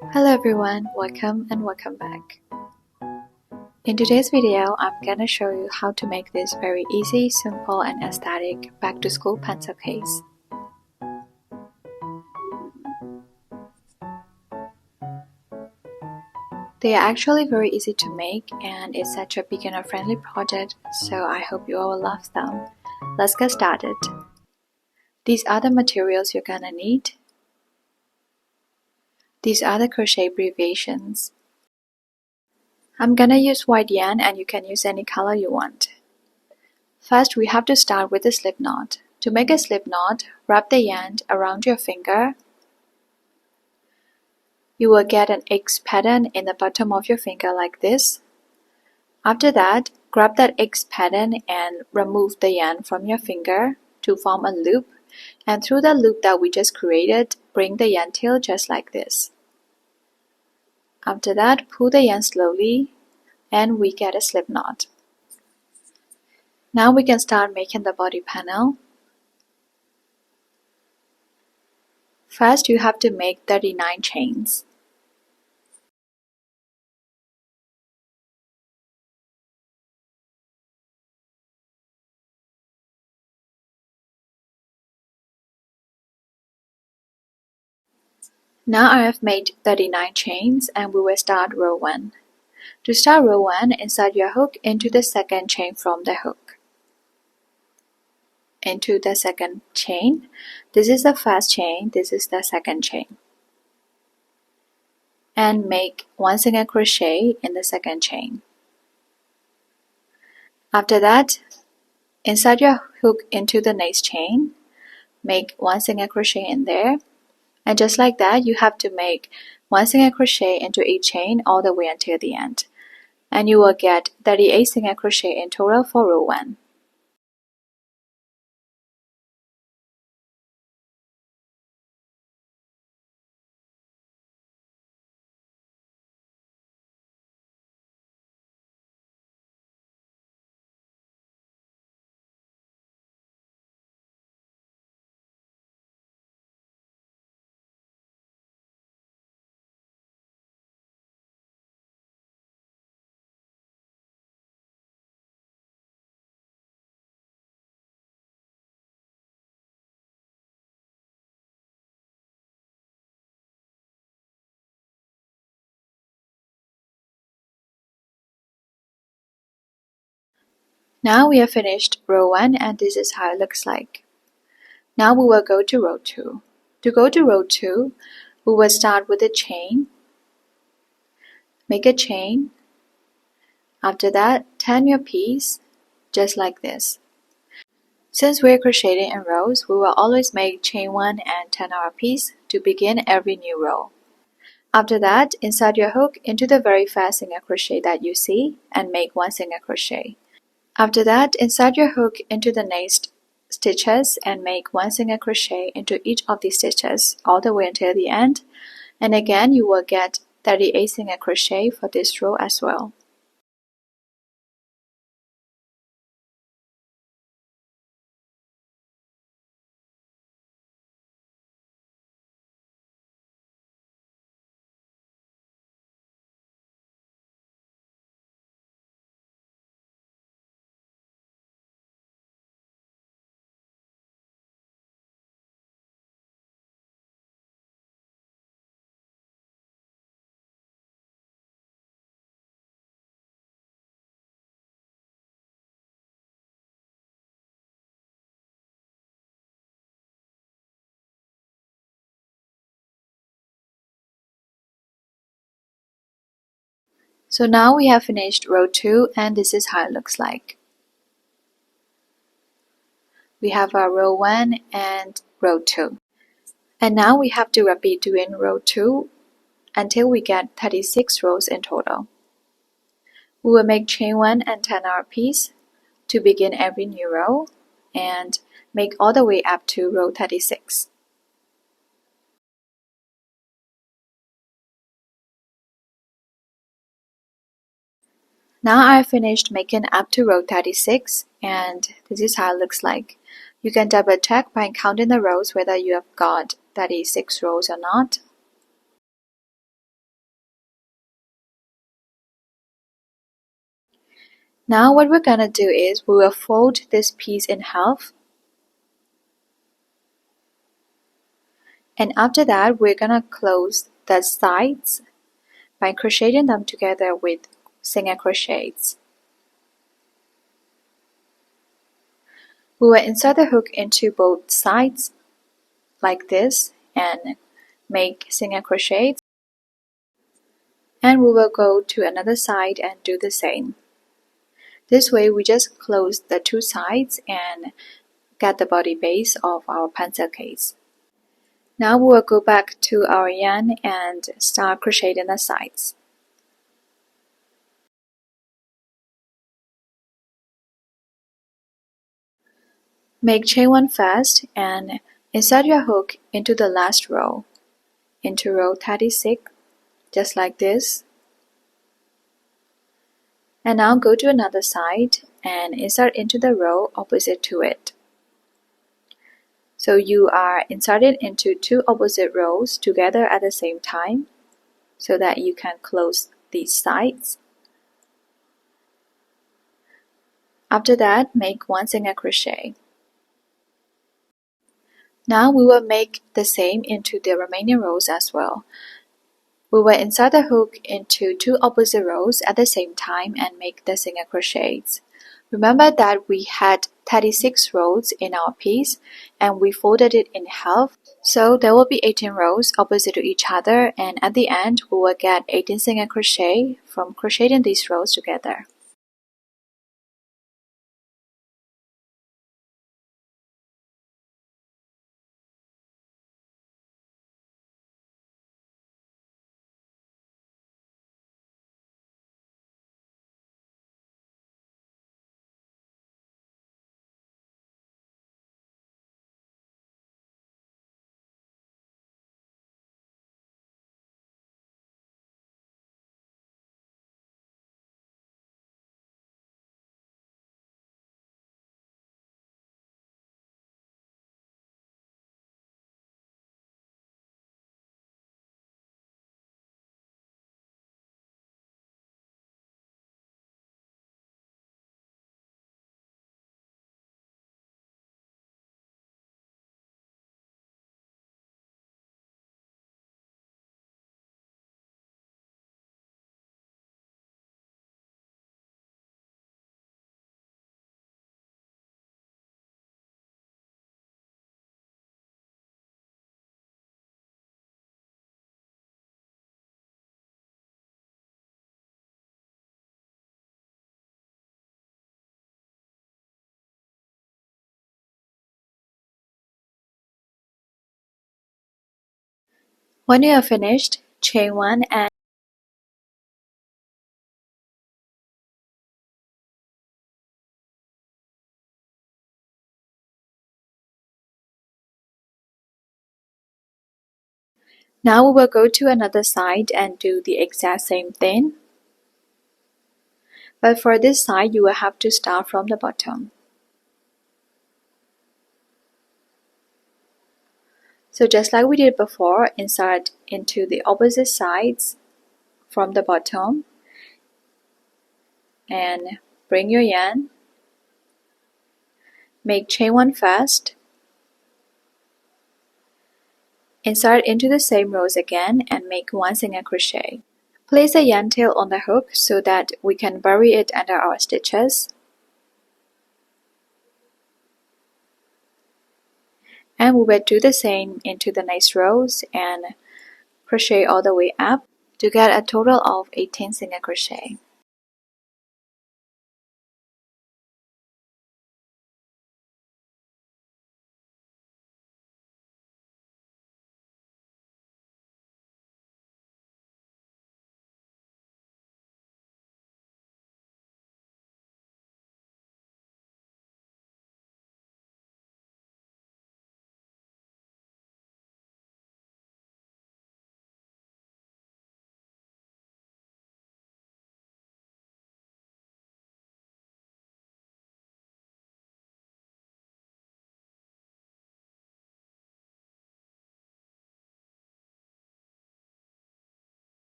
Hello everyone, welcome and welcome back. In today's video, I'm gonna show you how to make this very easy, simple and aesthetic back to school pencil case. They are actually very easy to make and it's such a beginner friendly project, so I hope you all will love them. Let's get started. These are the materials you're gonna need. These are the crochet abbreviations. I'm gonna use white yarn and you can use any color you want. First, we have to start with a slip knot. To make a slip knot, wrap the yarn around your finger. You will get an X pattern in the bottom of your finger like this. After that, grab that X pattern and remove the yarn from your finger to form a loop. And through the loop that we just created, bring the yarn tail just like this. After that, pull the yarn slowly and we get a slip knot. Now we can start making the body panel. First, you have to make 39 chains. Now I have made 39 chains and we will start row 1. To start row 1, insert your hook into the second chain from the hook. Into the second chain. This is the first chain, this is the second chain. And make 1 single crochet in the second chain. After that, insert your hook into the next chain. Make 1 single crochet in there. And just like that, you have to make 1 single crochet into each chain all the way until the end. And you will get 38 single crochet in total for row 1. Now we have finished row 1 and this is how it looks like. Now we will go to row 2. To go to row 2, we will start with a chain. Make a chain. After that, turn your piece just like this. Since we're crocheting in rows, we will always make chain 1 and turn our piece to begin every new row. After that, insert your hook into the very first single crochet that you see and make 1 single crochet. After that, insert your hook into the next stitches and make 1 single crochet into each of these stitches all the way until the end. And again, you will get 38 single crochet for this row as well. So now we have finished row 2 and this is how it looks like. We have our row 1 and row 2. And now we have to repeat doing row 2 until we get 36 rows in total. We will make chain 1 and turn our piece to begin every new row and make all the way up to row 36. Now I've finished making up to row 36 and this is how it looks like. You can double check by counting the rows whether you have got 36 rows or not. Now what we're gonna do is we will fold this piece in half, and after that we're gonna close the sides by crocheting them together with single crochets. We will insert the hook into both sides like this and make single crochets, and we will go to another side and do the same. This way we just close the two sides and get the body base of our pencil case. Now we will go back to our yarn and start crocheting the sides. Make chain 1 first and insert your hook into the last row, into row 36, just like this. And now go to another side and insert into the row opposite to it. So you are inserted into two opposite rows together at the same time so that you can close these sides. After that, make one single crochet. Now we will make the same into the remaining rows as well. We will insert the hook into two opposite rows at the same time and make the single crochets. Remember that we had 36 rows in our piece and we folded it in half, so there will be 18 rows opposite to each other, and at the end we will get 18 single crochet from crocheting these rows together. When you are finished, chain 1 and now we will go to another side and do the exact same thing. But for this side, you will have to start from the bottom. So just like we did before, insert into the opposite sides from the bottom and bring your yarn. Make chain 1 first. Insert into the same rows again and make one single crochet. Place a yarn tail on the hook so that we can bury it under our stitches. And we will do the same into the next rows and crochet all the way up to get a total of 18 single crochet.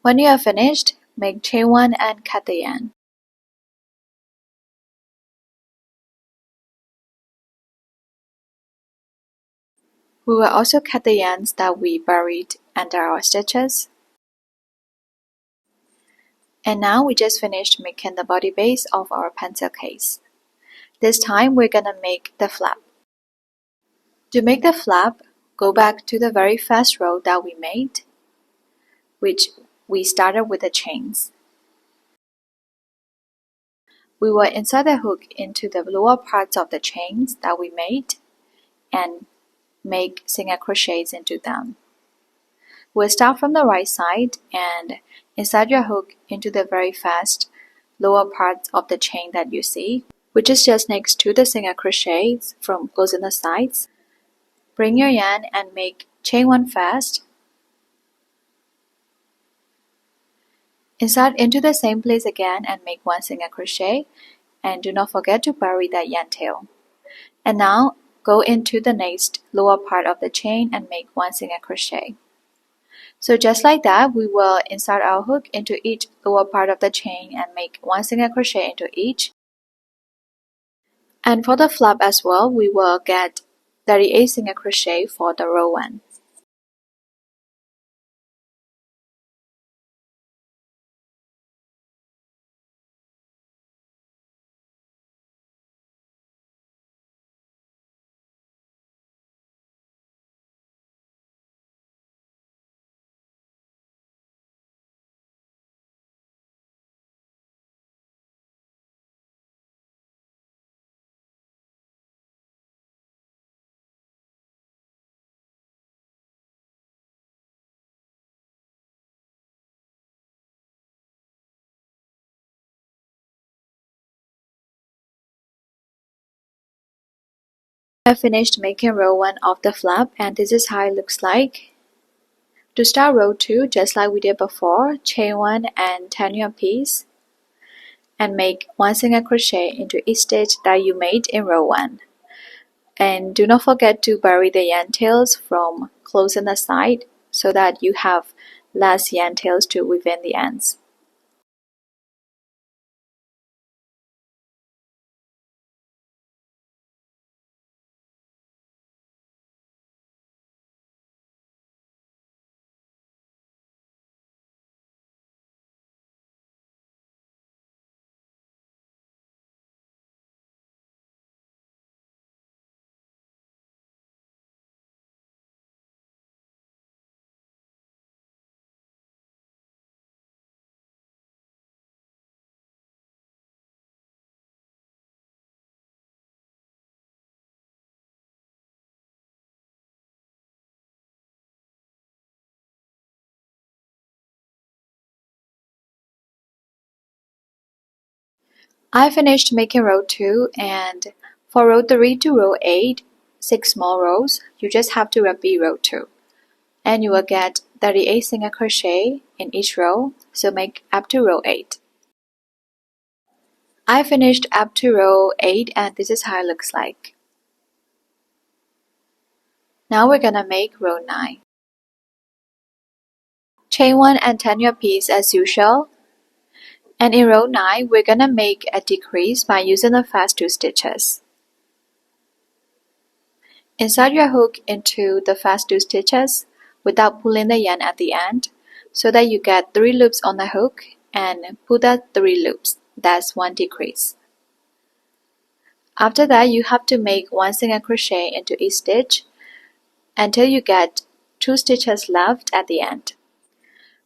When you are finished, make chain 1 and cut the yarn. We will also cut the yarns that we buried under our stitches. And now we just finished making the body base of our pencil case. This time we're gonna make the flap. To make the flap, go back to the very first row that we made, which we started with the chains. We will insert the hook into the lower parts of the chains that we made and make single crochets into them. We'll start from the right side and insert your hook into the very first lower parts of the chain that you see, which is just next to the single crochets from closing the sides. Bring your yarn and make chain 1 first. Insert into the same place again and make 1 single crochet, and do not forget to bury that yarn tail. And now go into the next lower part of the chain and make 1 single crochet. So just like that, we will insert our hook into each lower part of the chain and make 1 single crochet into each. And for the flap as well, we will get 38 single crochet for the row 1. I finished making row 1 of the flap, and this is how it looks like. To start row 2, just like we did before, chain 1 and turn your piece and make 1 single crochet into each stitch that you made in row 1. And do not forget to bury the yarn tails from closing the side so that you have less yarn tails to weave in the ends. I finished making row 2, and for row 3 to row 8, 6 small rows, you just have to repeat row 2. And you will get 38 single crochet in each row, so make up to row 8. I finished up to row 8, and this is how it looks like. Now we're gonna make row 9. Chain 1 and turn your piece as usual. And in row 9, we're gonna make a decrease by using the first 2 stitches. Insert your hook into the first 2 stitches without pulling the yarn at the end, so that you get 3 loops on the hook, and pull that 3 loops. That's 1 decrease. After that, you have to make 1 single crochet into each stitch until you get 2 stitches left at the end.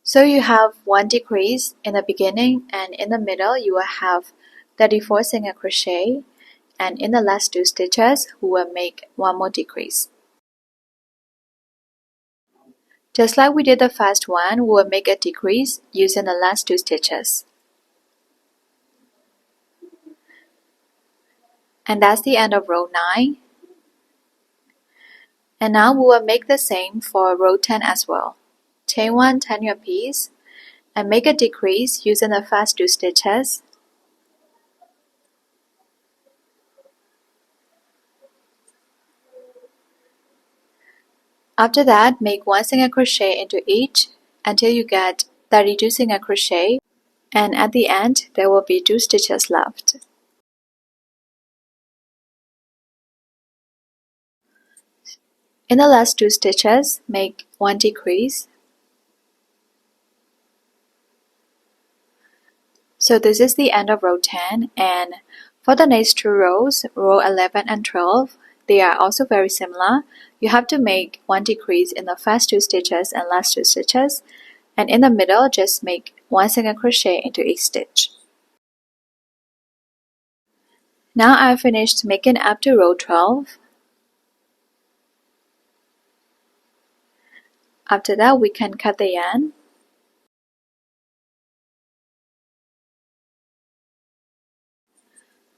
So you have 1 decrease in the beginning, and in the middle you will have 34 single crochet, and in the last 2 stitches we will make 1 more decrease. Just like we did the first one, we will make a decrease using the last 2 stitches. And that's the end of row 9. And now we will make the same for row 10 as well. Chain 1, turn your piece, and make a decrease using the first 2 stitches. After that, make 1 single crochet into each until you get 32 single crochet, and at the end there will be 2 stitches left. In the last 2 stitches, make 1 decrease. So this is the end of row 10, and for the next 2 rows, row 11 and 12, they are also very similar. You have to make 1 decrease in the first 2 stitches and last 2 stitches, and in the middle just make 1 single crochet into each stitch. Now I've finished making up to row 12. After that we can cut the yarn.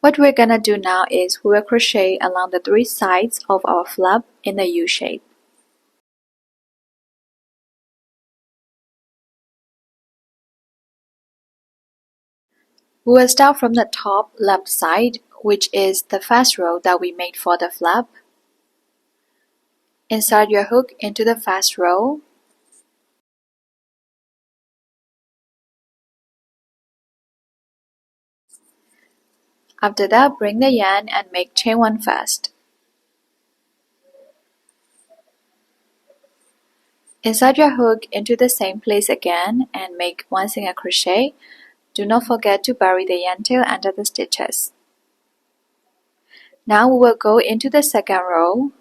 What we're gonna do now is we will crochet along the 3 sides of our flap in a U shape. We will start from the top left side, which is the first row that we made for the flap. Insert your hook into the first row. After that, bring the yarn and make chain 1 first. Insert your hook into the same place again and make 1 single crochet. Do not forget to bury the yarn tail under the stitches. Now we will go into the second row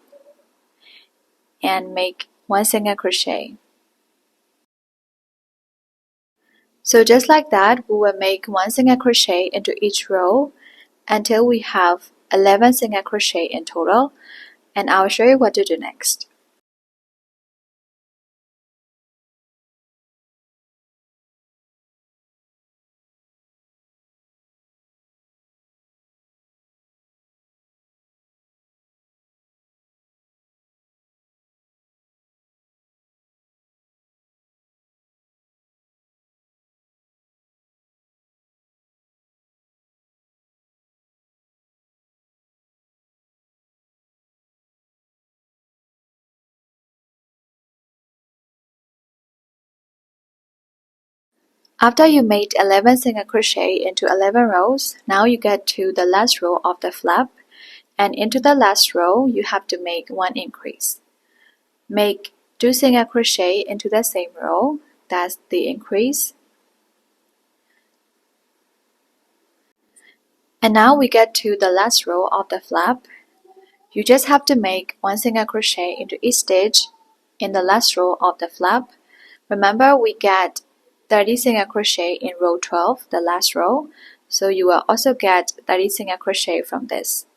and make 1 single crochet. So just like that, we will make 1 single crochet into each row until we have 11 single crochet in total, and I'll show you what to do next. After you made 11 single crochet into 11 rows, now you get to the last row of the flap, and into the last row you have to make 1 increase. Make 2 single crochet into the same row, that's the increase. And now we get to the last row of the flap. You just have to make 1 single crochet into each stitch in the last row of the flap. Remember, we get 30 single crochet in row 12, the last row, so you will also get 30 single crochet from this.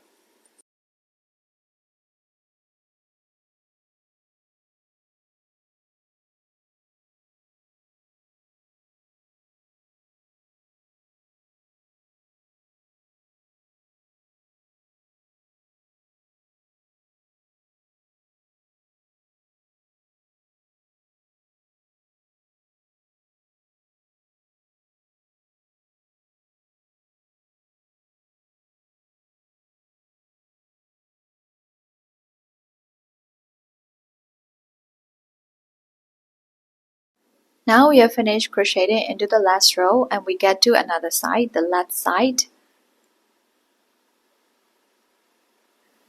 Now we have finished crocheting into the last row and we get to another side, the left side.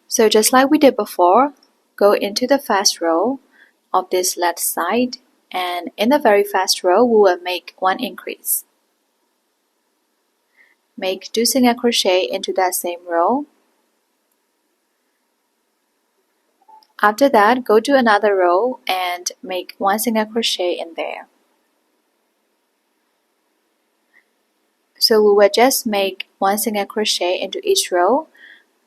So just like we did before, go into the first row of this left side, and in the very first row we will make 1 increase. Make 2 single crochet into that same row. After that, go to another row and make 1 single crochet in there. So we will just make 1 single crochet into each row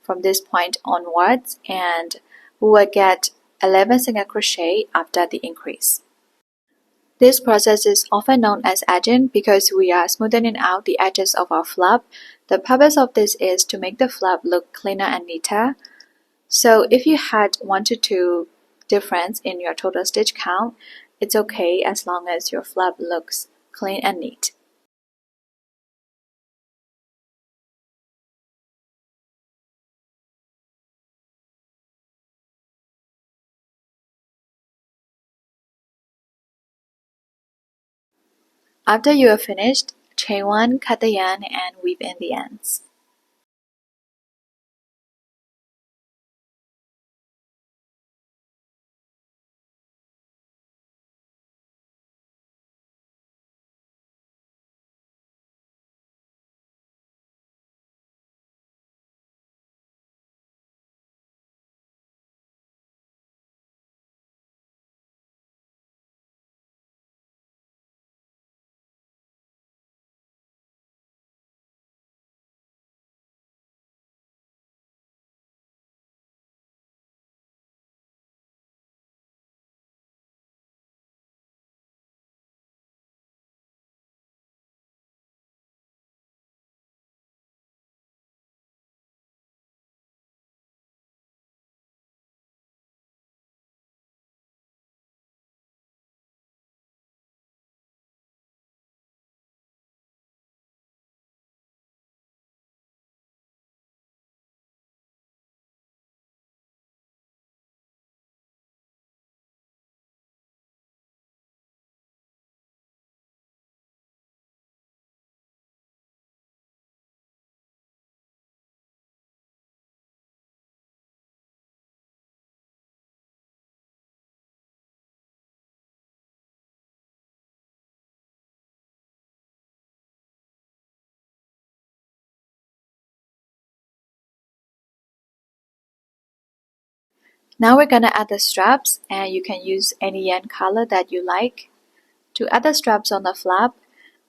from this point onwards, and we will get 11 single crochet after the increase. This process is often known as edging because we are smoothing out the edges of our flap. The purpose of this is to make the flap look cleaner and neater. So if you had 1 to 2 difference in your total stitch count, it's okay as long as your flap looks clean and neat. After you are finished, chain 1, cut the yarn and weave in the ends. Now we're gonna add the straps, and you can use any yarn color that you like. To add the straps on the flap,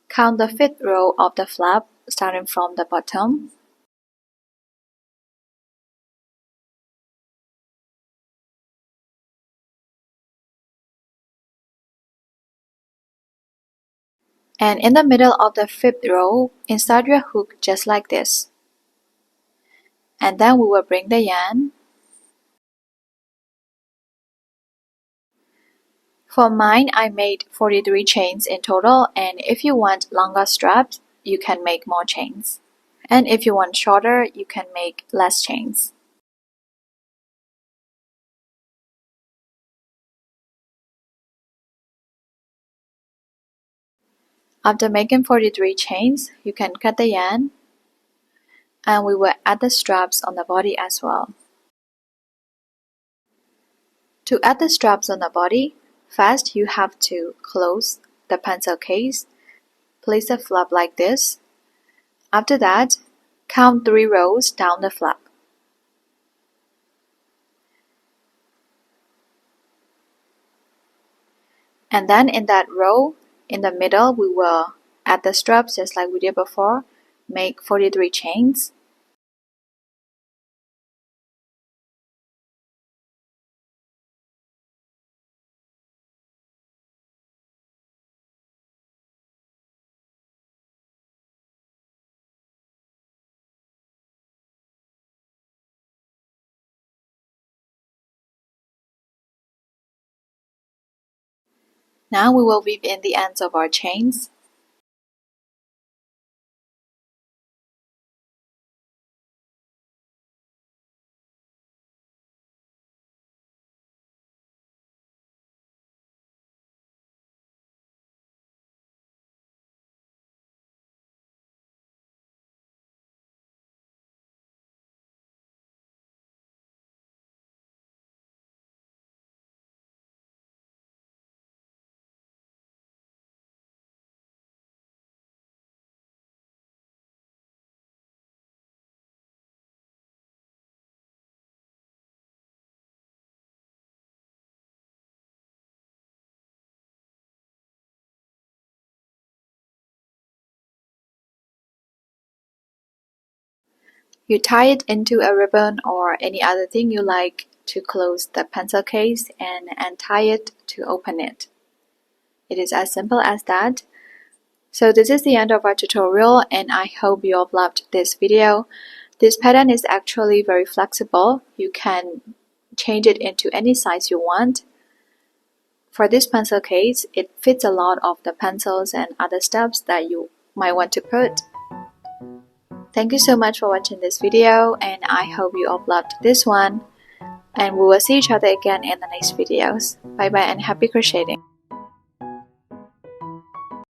count the 5th row of the flap starting from the bottom. And in the middle of the 5th row, insert your hook just like this. And then we will bring the yarn. For mine, I made 43 chains in total, and if you want longer straps, you can make more chains. And if you want shorter, you can make less chains. After making 43 chains, you can cut the yarn, and we will add the straps on the body as well. To add the straps on the body, first you have to close the pencil case. Place the flap like this. After that, count 3 rows down the flap. And then in that row, in the middle, we will add the straps just like we did before. Make 43 chains. Now we will weave in the ends of our chains. You tie it into a ribbon or any other thing you like to close the pencil case and untie it to open it. It is as simple as that. So this is the end of our tutorial, and I hope you all loved this video. This pattern is actually very flexible. You can change it into any size you want. For this pencil case, it fits a lot of the pencils and other stuffs that you might want to put. Thank you so much for watching this video, and I hope you all loved this one. And we will see each other again in the next videos. Bye bye and happy crocheting!